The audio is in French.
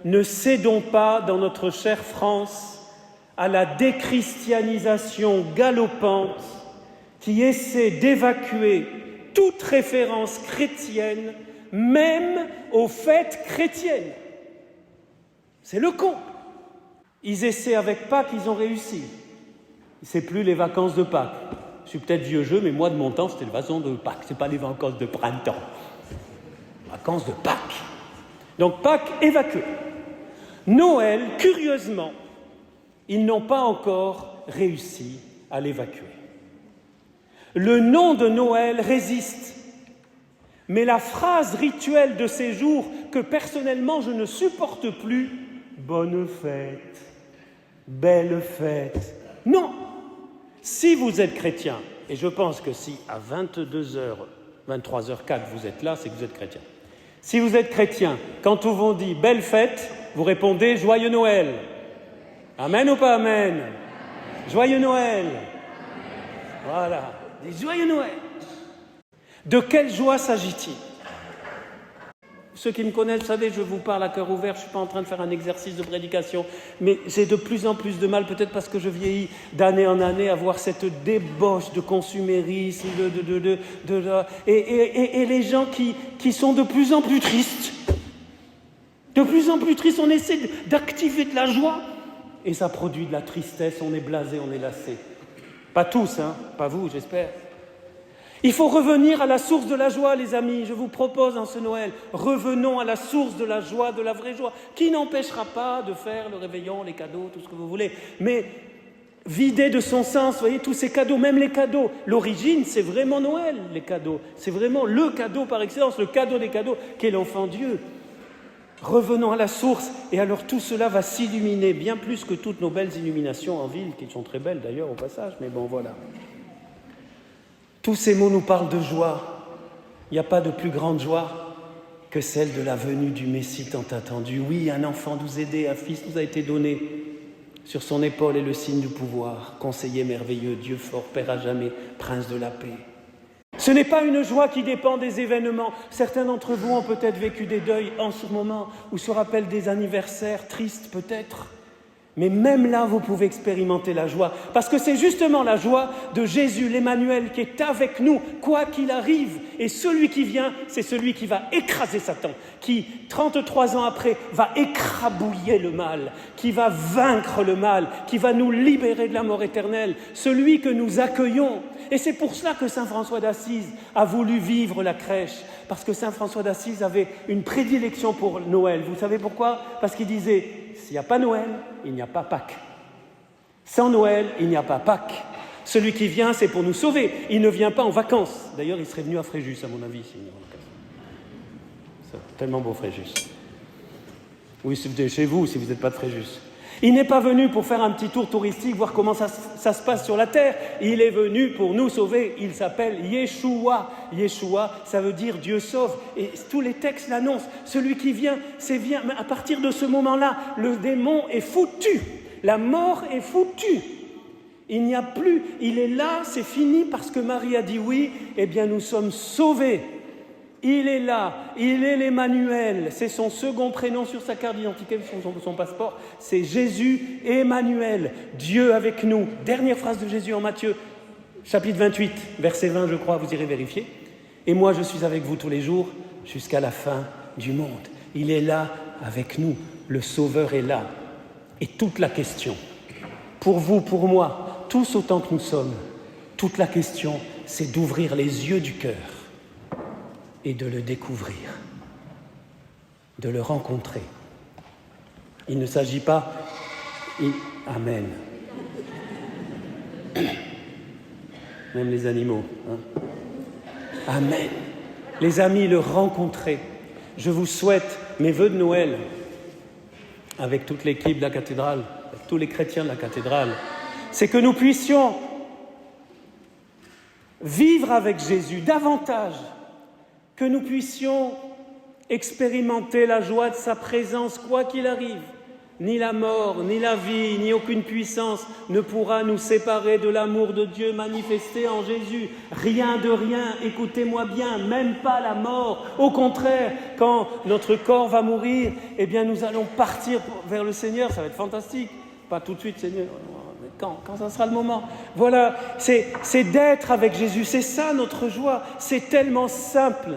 ne cédons pas dans notre chère France à la déchristianisation galopante qui essaie d'évacuer toute référence chrétienne, même aux fêtes chrétiennes. C'est le con. Ils essaient avec Pâques, ils ont réussi. C'est plus les vacances de Pâques. Je suis peut-être vieux jeu, mais moi, de mon temps, c'était les vacances de Pâques. C'est pas les vacances de printemps. Vacances de Pâques. Donc Pâques évacué. Noël, curieusement, ils n'ont pas encore réussi à l'évacuer. Le nom de Noël résiste. Mais la phrase rituelle de ces jours que personnellement je ne supporte plus, bonne fête, belle fête. Non! Si vous êtes chrétien, et je pense que si à 22h, 23h04 vous êtes là, c'est que vous êtes chrétien. Si vous êtes chrétien, quand on vous dit belle fête, vous répondez joyeux Noël. Amen ou pas amen? Amen. Joyeux Noël. Amen. Voilà, des joyeux Noël. De quelle joie s'agit-il? Ceux qui me connaissent, vous savez, je vous parle à cœur ouvert, je ne suis pas en train de faire un exercice de prédication, mais j'ai de plus en plus de mal, peut-être parce que je vieillis d'année en année, à voir cette débauche de consumérisme, et les gens qui sont de plus en plus tristes. De plus en plus tristes, on essaie d'activer de la joie, et ça produit de la tristesse, on est blasé, on est lassé. Pas tous, hein, pas vous, j'espère. Il faut revenir à la source de la joie, les amis. Je vous propose en ce Noël, revenons à la source de la joie, de la vraie joie, qui n'empêchera pas de faire le réveillon, les cadeaux, tout ce que vous voulez. Mais vider de son sens, vous voyez, tous ces cadeaux, même les cadeaux. L'origine, c'est vraiment Noël, les cadeaux. C'est vraiment le cadeau par excellence, le cadeau des cadeaux, qu'est l'enfant Dieu. Revenons à la source, et alors tout cela va s'illuminer, bien plus que toutes nos belles illuminations en ville, qui sont très belles d'ailleurs au passage, mais bon, voilà. Tous ces mots nous parlent de joie. Il n'y a pas de plus grande joie que celle de la venue du Messie tant attendu. Oui, un enfant nous aidait, un fils nous a été donné. Sur son épaule est le signe du pouvoir. Conseiller merveilleux, Dieu fort, Père à jamais, Prince de la paix. Ce n'est pas une joie qui dépend des événements. Certains d'entre vous ont peut-être vécu des deuils en ce moment, ou se rappellent des anniversaires tristes peut-être. Mais même là, vous pouvez expérimenter la joie, parce que c'est justement la joie de Jésus, l'Emmanuel, qui est avec nous, quoi qu'il arrive. Et celui qui vient, c'est celui qui va écraser Satan, qui, 33 ans après, va écrabouiller le mal, qui va vaincre le mal, qui va nous libérer de la mort éternelle, celui que nous accueillons. Et c'est pour cela que saint François d'Assise a voulu vivre la crèche, parce que saint François d'Assise avait une prédilection pour Noël. Vous savez pourquoi? Parce qu'il disait, s'il n'y a pas Noël, il n'y a pas Pâques. Sans Noël, il n'y a pas Pâques. Celui qui vient, c'est pour nous sauver. Il ne vient pas en vacances. D'ailleurs, il serait venu à Fréjus, à mon avis. C'est tellement beau, Fréjus. Oui, c'est chez vous, si vous n'êtes pas de Fréjus. Il n'est pas venu pour faire un petit tour touristique, voir comment ça se passe sur la terre. Il est venu pour nous sauver. Il s'appelle Yeshua. Yeshua, ça veut dire Dieu sauve. Et tous les textes l'annoncent. Celui qui vient, c'est vient. Mais à partir de ce moment-là, le démon est foutu. La mort est foutue. Il n'y a plus. Il est là, c'est fini parce que Marie a dit oui. Eh bien, nous sommes sauvés. Il est là, il est l'Emmanuel, c'est son second prénom sur sa carte d'identité, son passeport, c'est Jésus Emmanuel, Dieu avec nous. Dernière phrase de Jésus en Matthieu, chapitre 28, verset 20, je crois, vous irez vérifier. Et moi, je suis avec vous tous les jours jusqu'à la fin du monde. Il est là avec nous, le Sauveur est là. Et toute la question, pour vous, pour moi, tous autant que nous sommes, toute la question, c'est d'ouvrir les yeux du cœur et de le découvrir, de le rencontrer. Il ne s'agit pas... Amen. Même les animaux. Hein. Amen. Les amis, le rencontrer. Je vous souhaite mes vœux de Noël, avec toute l'équipe de la cathédrale, avec tous les chrétiens de la cathédrale, c'est que nous puissions vivre avec Jésus davantage, que nous puissions expérimenter la joie de sa présence, quoi qu'il arrive, Ni la mort, ni la vie, ni aucune puissance ne pourra nous séparer de l'amour de Dieu manifesté en Jésus. Rien de rien, écoutez-moi bien, même pas la mort. Au contraire, quand notre corps va mourir, eh bien nous allons partir vers le Seigneur, ça va être fantastique. Pas tout de suite, Seigneur, mais quand ça sera le moment. Voilà, c'est d'être avec Jésus, c'est ça notre joie, c'est tellement simple,